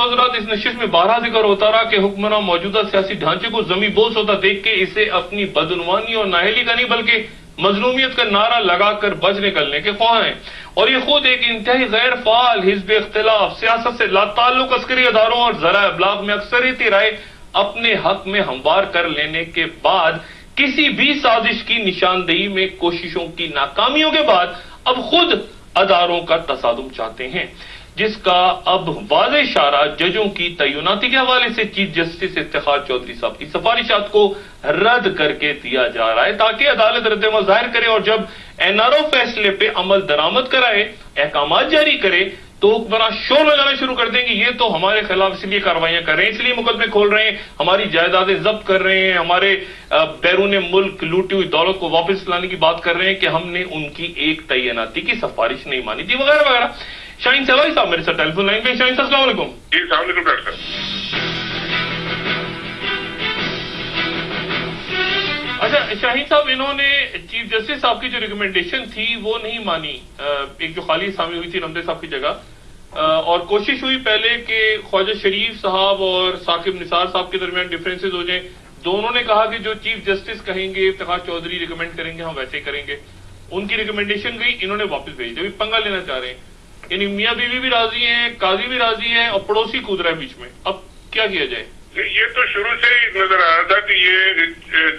हज़रात, इस नशिश में बारहा जिक्र होता रहा कि हुक्मरान मौजूदा सियासी ढांचे को जमी बोस होता देख के इसे अपनी बदनुमानी और नाहली का नहीं बल्कि मजलूमियत का नारा लगाकर बच निकलने के ख्वाह हैं, और ये खुद एक इंतहाई गैर फाल हिज़्ब इख्तिलाफ, सियासत से लाताल्लुक अस्करी अदारों और ज़रा इब्लाग में अक्सरियती राय अपने हक में हमवार कर लेने के बाद किसी भी साजिश की निशानदेही में कोशिशों की नाकामियों के बाद अब खुद अदारों का तसादुम चाहते हैं, जिसका अब वाज़ेह इशारा जजों की तय्युनाती के हवाले से चीफ जस्टिस इफ्तिखार चौधरी साहब की सिफारिशात को रद्द करके दिया जा रहा है, ताकि अदालत रद्द-ए-अमल जाहिर करे और जब एनआरओ फैसले पे अमल दरामद कराए, अहकामात जारी करे, तो हुक्मरान शोर लगाना शुरू कर देंगे ये तो हमारे खिलाफ इसलिए कार्रवाइयां कर रहे हैं, इसलिए मुकदमे खोल रहे हैं, हमारी जायदादें जब्त कर रहे हैं, हमारे बैरून मुल्क लूटी हुई दौलत को वापस लाने की बात कर रहे हैं कि हमने उनकी एक तय्युनाती की सिफारिश नहीं मानी थी, वगैरह वगैरह। शाहीन सवाई साहब मेरे साथ टेलीफोन लाइन पे। शाहीन साहब अस्सलाम वालेकुम। जी अस्सलाम वालेकुम डॉक्टर। अच्छा शाहीन साहब, इन्होंने चीफ जस्टिस साहब की जो रिकमेंडेशन थी वो नहीं मानी, एक जो खाली शामिल हुई थी रमदे साहब की जगह, और कोशिश हुई पहले कि ख्वाजा शरीफ साहब और साकिब निसार साहब के दरमियान डिफरेंसेस हो जाए। दोनों ने कहा कि जो चीफ जस्टिस कहेंगे, इफ्तिखार चौधरी रिकमेंड करेंगे, हम वैसे ही करेंगे। उनकी रिकमेंडेशन गई, इन्होंने वापस भेजी, अभी पंगा लेना चाह रहे हैं। यानी मियाँ बीवी भी राजी हैं, काजी भी राजी है और पड़ोसी कूद रहा है बीच में। अब क्या किया जाए? ये तो शुरू से ही नजर आ रहा था कि ये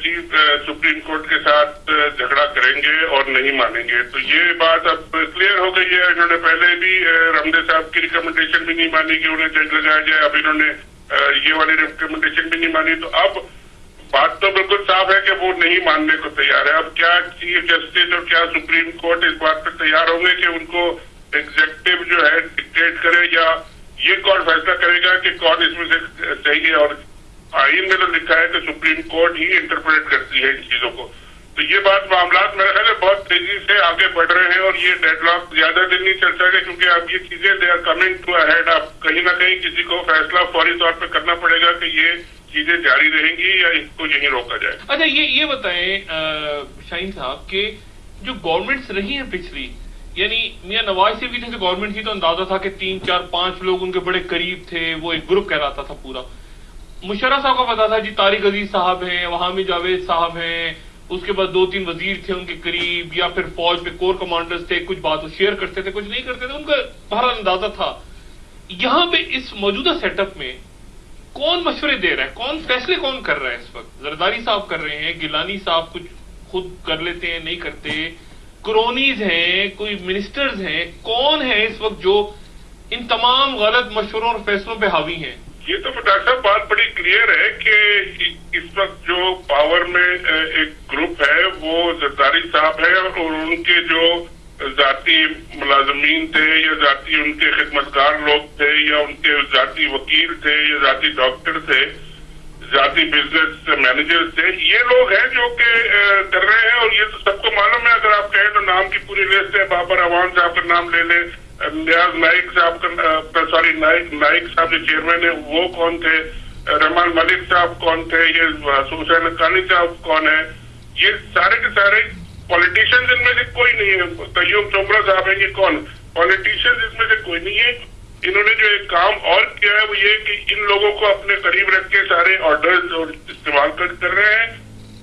चीफ सुप्रीम कोर्ट के साथ झगड़ा करेंगे और नहीं मानेंगे, तो ये बात अब क्लियर हो गई है। इन्होंने पहले भी रमदे साहब की रिकमेंडेशन भी नहीं मानी कि उन्हें जज लगाया जाए, अब इन्होंने ये वाली रिकमेंडेशन भी नहीं मानी, तो अब बात तो बिल्कुल साफ है कि वो नहीं मानने को तैयार है। अब क्या चीफ जस्टिस और क्या सुप्रीम कोर्ट इस बात पर तैयार होंगे कि उनको एग्जेक्टिव जो है डिक्टेट करे, या ये कौन फैसला करेगा कि कौन इसमें से सही है? और आईन में तो लिखा है कि सुप्रीम कोर्ट ही इंटरप्रेट करती है इन चीजों को। तो ये बात मामलात मेरे ख्याल में बहुत तेजी से आगे बढ़ रहे हैं और ये डेडलॉक ज्यादा दिन नहीं चल सके, क्योंकि अब ये चीजें they are coming to ahead. अब कहीं ना कहीं किसी को फैसला फौरी तौर पर करना पड़ेगा कि ये चीजें जारी रहेंगी या इसको यहीं रोका जाए। अच्छा ये बताएं शाहीन साहब कि जो गवर्नमेंट्स रही है पिछली, यानी मियां नवाज शरीफ की जैसे गवर्नमेंट थी तो अंदाजा था कि 3, 4, 5 लोग उनके बड़े करीब थे, वो एक ग्रुप कहलाता था पूरा। मुशर्रफ साहब को पता था जी तारिक अजीज साहब हैं, वहामी जावेद साहब हैं, उसके बाद 2-3 वजीर थे उनके करीब, या फिर फौज पे कोर कमांडर्स थे, कुछ बात शेयर करते थे, कुछ नहीं करते थे, उनका बहरहाल अंदाजा था। यहाँ पे इस मौजूदा सेटअप में कौन मशवरे दे रहा है, कौन फैसले कौन कर रहा है इस वक्त? जरदारी साहब कर रहे हैं, गिलानी साहब कुछ खुद कर लेते हैं, नहीं करते, क्रोनीज हैं, कोई मिनिस्टर्स हैं, कौन है इस वक्त जो इन तमाम गलत मशवरों और फैसलों पे हावी हैं? ये तो डॉक्टर साहब बात बड़ी क्लियर है कि इस वक्त जो पावर में एक ग्रुप है वो जरदारी साहब है, और उनके जो जाती मुलाजमीन थे या जाती उनके खिदमतगार लोग थे या उनके जाती वकील थे या जाती डॉक्टर थे, जाती बिजनेस मैनेजर्स थे, ये लोग हैं जो कि कर रहे हैं। और ये तो सबको मालूम है, अगर आप कहें तो नाम की पूरी लिस्ट है। बाबर अवान साहब का नाम ले लें, नियाज नाइक साहब का, सॉरी नाइक साहब जो चेयरमैन है वो कौन थे, रहमान मलिक साहब कौन थे, ये हुसैन हक्कानी साहब कौन है, ये सारे के सारे पॉलिटिशियंस इनमें से कोई नहीं है। तय्यूब चोपड़ा साहब है, ये कौन? पॉलिटिशियंस इसमें से कोई नहीं है। इन्होंने जो एक काम और किया है वो ये कि इन लोगों को अपने करीब रख के सारे ऑर्डर्स और इस्तेमाल कर रहे हैं,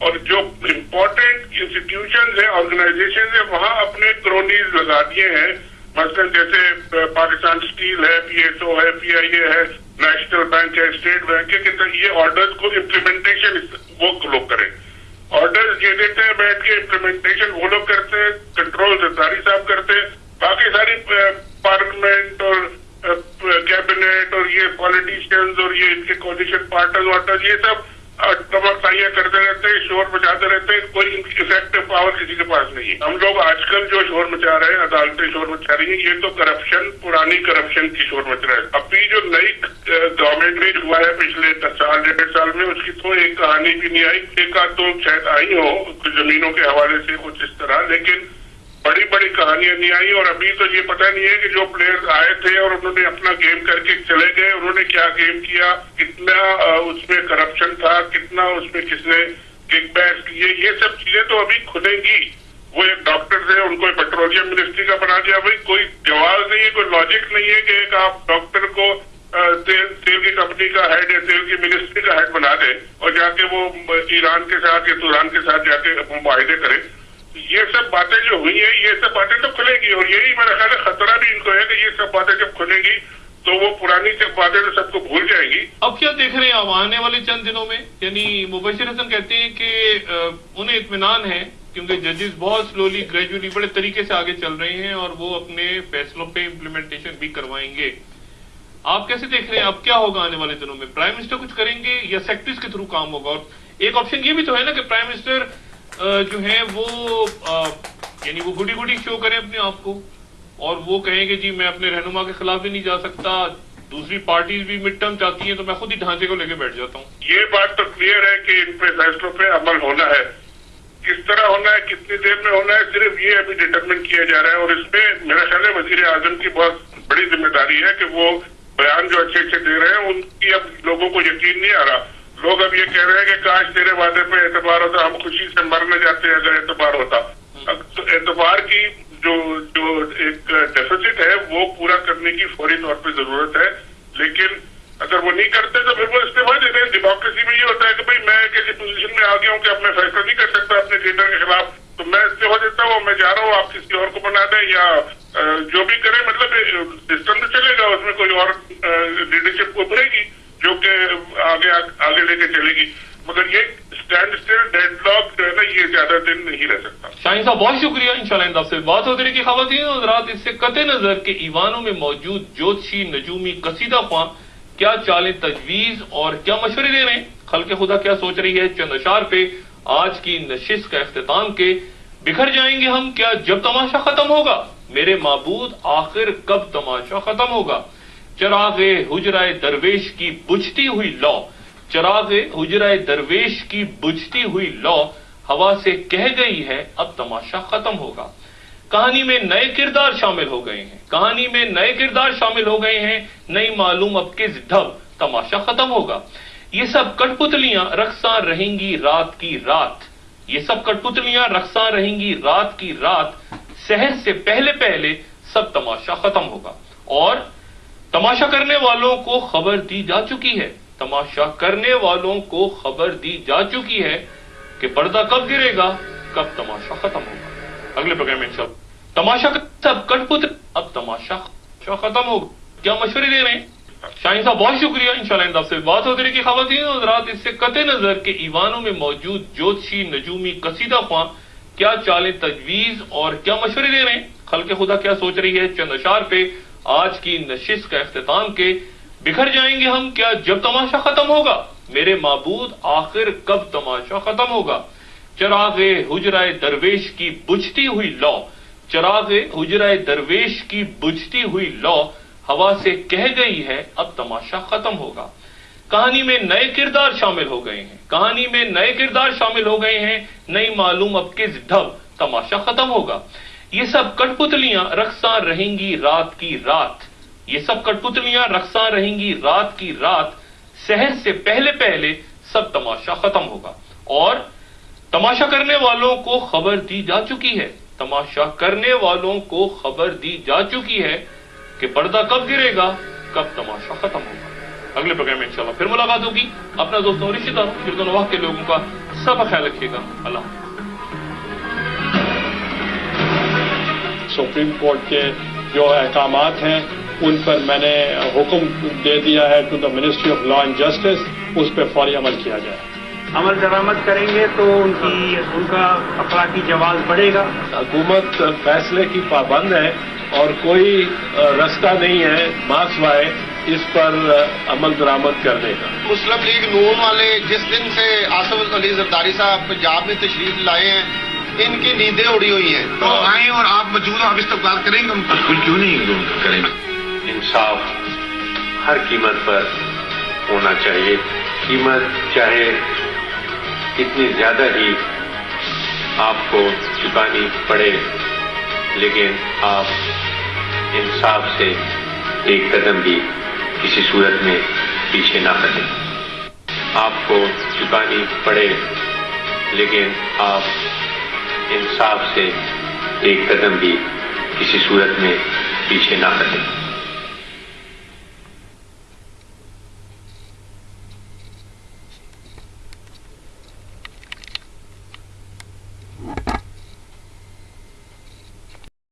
और जो इम्पोर्टेंट इंस्टीट्यूशंस हैं, ऑर्गेनाइजेशन है, वहां अपने क्रोनीज लगा दिए हैं। मसलन जैसे पाकिस्तान स्टील है, PSO है, PIA है, नेशनल बैंक है, स्टेट बैंक है, कि ये ऑर्डर्स को इम्प्लीमेंटेशन वो लोग करें। ऑर्डर्स ये देते हैं बैठ के, इम्प्लीमेंटेशन वो लोग करते हैं, कंट्रोल जरदारी साहब करते हैं, बाकी सारी पार्लियामेंट और कैबिनेट और ये पॉलिटिशियंस और ये इनके कोलिशन पार्टनर्स ये सब तमकताइयां करते रहते हैं, शोर मचाते रहते हैं, कोई इफेक्टिव पावर किसी के पास नहीं है। हम लोग आजकल जो शोर मचा रहे हैं, अदालतें शोर मचा रही हैं, ये तो करप्शन, पुरानी करप्शन की शोर मच रहा है। अभी जो नई गवर्नमेंट में हुआ है पिछले 10 साल 1.5 साल में, उसकी तो एक कहानी भी नहीं आई। एक आध तो शायद आई हो कुछ जमीनों के हवाले से कुछ इस तरह, लेकिन बड़ी बड़ी कहानियां नहीं आई। और अभी तो ये पता नहीं है कि जो प्लेयर्स आए थे और उन्होंने अपना गेम करके चले गए, उन्होंने क्या गेम किया, कितना उसमें करप्शन था, कितना उसमें किसने किकबैक्स किए, ये सब चीजें तो अभी खुलेंगी। वो एक डॉक्टर थे, उनको पेट्रोलियम मिनिस्ट्री का बना दिया। भाई कोई जवाब नहीं है, कोई लॉजिक नहीं है कि एक आप डॉक्टर को تیل کی کمپنی کا ہیڈ یا تیل کی منسٹری کا ہیڈ بنا دے اور جا کے وہ ایران کے ساتھ یا توران کے ساتھ جا کے معاہدے کرے. یہ سب باتیں جو ہوئی ہیں یہ سب باتیں تو کھلے گی اور یہی میرا خیال ہے خطرہ بھی ان کو ہے کہ یہ سب باتیں جب کھلیں گی تو وہ پرانی باتیں تو سب کو بھول جائیں گی. اب کیا دیکھ رہے ہیں آپ آنے والے چند دنوں میں؟ یعنی مبشر حسن کہتے ہیں کہ انہیں اطمینان ہے کیونکہ ججز بہت سلولی گریجولی بڑے طریقے سے آگے چل رہے ہیں اور وہ اپنے فیصلوں پہ امپلیمنٹیشن بھی کروائیں گے. آپ کیسے دیکھ رہے ہیں اب کیا ہوگا آنے والے دنوں میں؟ پرائم منسٹر کچھ کریں گے یا سیکٹریز کے تھرو کام ہوگا؟ اور ایک آپشن یہ بھی تو ہے نا کہ پرائم منسٹر جو ہیں وہ یعنی وہ گڈی گڈی شو کریں اپنے آپ کو اور وہ کہیں کہ جی میں اپنے رہنما کے خلاف بھی نہیں جا سکتا, دوسری پارٹیز بھی مڈ ٹرم چاہتی ہیں تو میں خود ہی ڈھانچے کو لے کے بیٹھ جاتا ہوں. یہ بات تو کلیئر ہے کہ ان پہ فیصلوں پہ عمل ہونا ہے. کس طرح ہونا ہے, کتنی دیر میں ہونا ہے, صرف یہ ابھی ڈٹرمن کیا جا رہا ہے. اور اس میں میرا خیال ہے وزیر اعظم کی بہت بڑی ذمہ داری ہے کہ وہ بیان جو اچھے اچھے دے رہے ہیں ان کی اب لوگوں کو یقین نہیں آ رہا. لوگ اب یہ کہہ رہے ہیں کہ کاش تیرے وعدے پہ اعتبار ہوتا, ہم خوشی سے مر نہ جاتے اگر اعتبار ہوتا. اعتبار کی جو ایک ڈیفیسٹ ہے وہ پورا کرنے کی فوری طور پہ ضرورت ہے. لیکن اگر وہ نہیں کرتے تو پھر وہ استعفا دے دیں. ڈیموکریسی میں یہ ہوتا ہے کہ بھائی میں کسی پوزیشن میں آ گیا ہوں کہ اب میں فیصلہ نہیں کر سکتا اپنے لیڈر کے خلاف, تو میں استعفا دیتا ہوں, میں جا رہا ہوں, آپ کسی اور کو بنا دیں یا جو بھی کریں. مطلب سسٹم تو چلے گا, اس میں کوئی اور لیڈرشپ ابھرے گی جو کہ آگے لے کے چلے گی. مگر یہ اسٹینڈ اسٹل ڈیڈ لاک جو ہے نا یہ زیادہ دن نہیں رہ سکتا. شاہین صاحب بہت شکریہ. انشاءاللہ آپ سے بات ہوتی رہی. خواتین اور حضرات, اس سے قطع نظر کے ایوانوں میں موجود جوتشی, نجومی, قصیدہ خواں کیا چالیں تجویز اور کیا مشورے دے رہے ہیں, خلق خدا کیا سوچ رہی ہے, چند اشعار پہ آج کی نشست کا اختتام کے. بکھر جائیں گے ہم کیا جب تماشا ختم ہوگا, میرے معبود آخر کب تماشا ختم ہوگا. چراغ حجرہ درویش کی بجھتی ہوئی لو, چراغ حجرہ درویش کی بجھتی ہوئی لو ہوا سے کہہ گئی ہے اب تماشا ختم ہوگا. کہانی میں نئے کردار شامل ہو گئے ہیں, کہانی میں نئے کردار شامل ہو گئے ہیں, نہیں معلوم اب کس ڈھب تماشا ختم ہوگا. یہ سب کٹ پتلیاں رقصاں رہیں گی رات کی رات, یہ سب کٹ پتلیاں رقصاں رہیں گی رات کی رات, سحر سے پہلے پہلے سب تماشا ختم ہوگا. اور تماشا کرنے والوں کو خبر دی جا چکی ہے, تماشا کرنے والوں کو خبر دی جا چکی ہے کہ پردہ کب گرے گا, کب تماشا ختم ہوگا. اگلے پروگرام میں انشاءاللہ تماشا سب کٹ پت اب تماشا ختم ہوگا. کیا مشورے دے رہے ہیں شاہین صاحب, بہت شکریہ. انشاءاللہ آپ سے بات ہوتی رہی. خواتین اور حضرات, اس سے قطع نظر کے ایوانوں میں موجود جوتشی, نجومی, قصیدہ خواں کیا چالیں تجویز اور کیا مشورے دے رہے ہیں, خلق خدا کیا سوچ رہی ہے, چند اشعار پہ آج کی نشست کا اختتام کے. بکھر جائیں گے ہم کیا جب تماشا ختم ہوگا, میرے معبود آخر کب تماشا ختم ہوگا. چراغ حجرہ درویش کی بجھتی ہوئی لو, چراغ حجرہ درویش کی بجھتی ہوئی لو ہوا سے کہہ گئی ہے اب تماشا ختم ہوگا. کہانی میں نئے کردار شامل ہو گئے ہیں, کہانی میں نئے کردار شامل ہو گئے ہیں, نہیں معلوم اب کس ڈھب تماشا ختم ہوگا. یہ سب کٹ پتلیاں رقصاں رہیں گی رات کی رات, یہ سب کٹ پتلیاں رقصاں رہیں گی رات کی رات, سحر سے پہلے پہلے سب تماشا ختم ہوگا. اور تماشا کرنے والوں کو خبر دی جا چکی ہے, تماشا کرنے والوں کو خبر دی جا چکی ہے کہ پردہ کب گرے گا, کب تماشا ختم ہوگا. اگلے پروگرام میں انشاءاللہ پھر ملاقات ہوگی. اپنا دوستوں, رشتہ داروں, گرد و نواح کے لوگوں کا سب خیال رکھیے گا. اللہ حافظ. سپریم کورٹ کے جو احکامات ہیں ان پر میں نے حکم دے دیا ہے to the ministry of law and justice, اس پہ فوری عمل کیا جائے. عمل درآمد کریں گے تو ان کا اخلاقی جواز بڑھے گا. حکومت فیصلے کی پابند ہے اور کوئی رستہ نہیں ہے ماسوائے اس پر عمل درآمد کرنے کا. مسلم لیگ نون والے جس دن سے آصف علی زرداری صاحب پنجاب میں تشریف لائے ہیں ان کی نیندیں اڑی ہوئی ہیں. تو آئیں اور آپ موجود آپ استقبال کریں گے, بالکل کیوں نہیں کریں. انصاف ہر قیمت پر ہونا چاہیے, قیمت چاہے کتنی زیادہ ہی آپ کو چکانی پڑے, لیکن آپ انصاف سے ایک قدم بھی کسی صورت میں پیچھے نہ ہٹیں. آپ کو چکانی پڑے لیکن آپ انصاف سے ایک قدم بھی کسی صورت میں پیچھے نہ ہٹیں.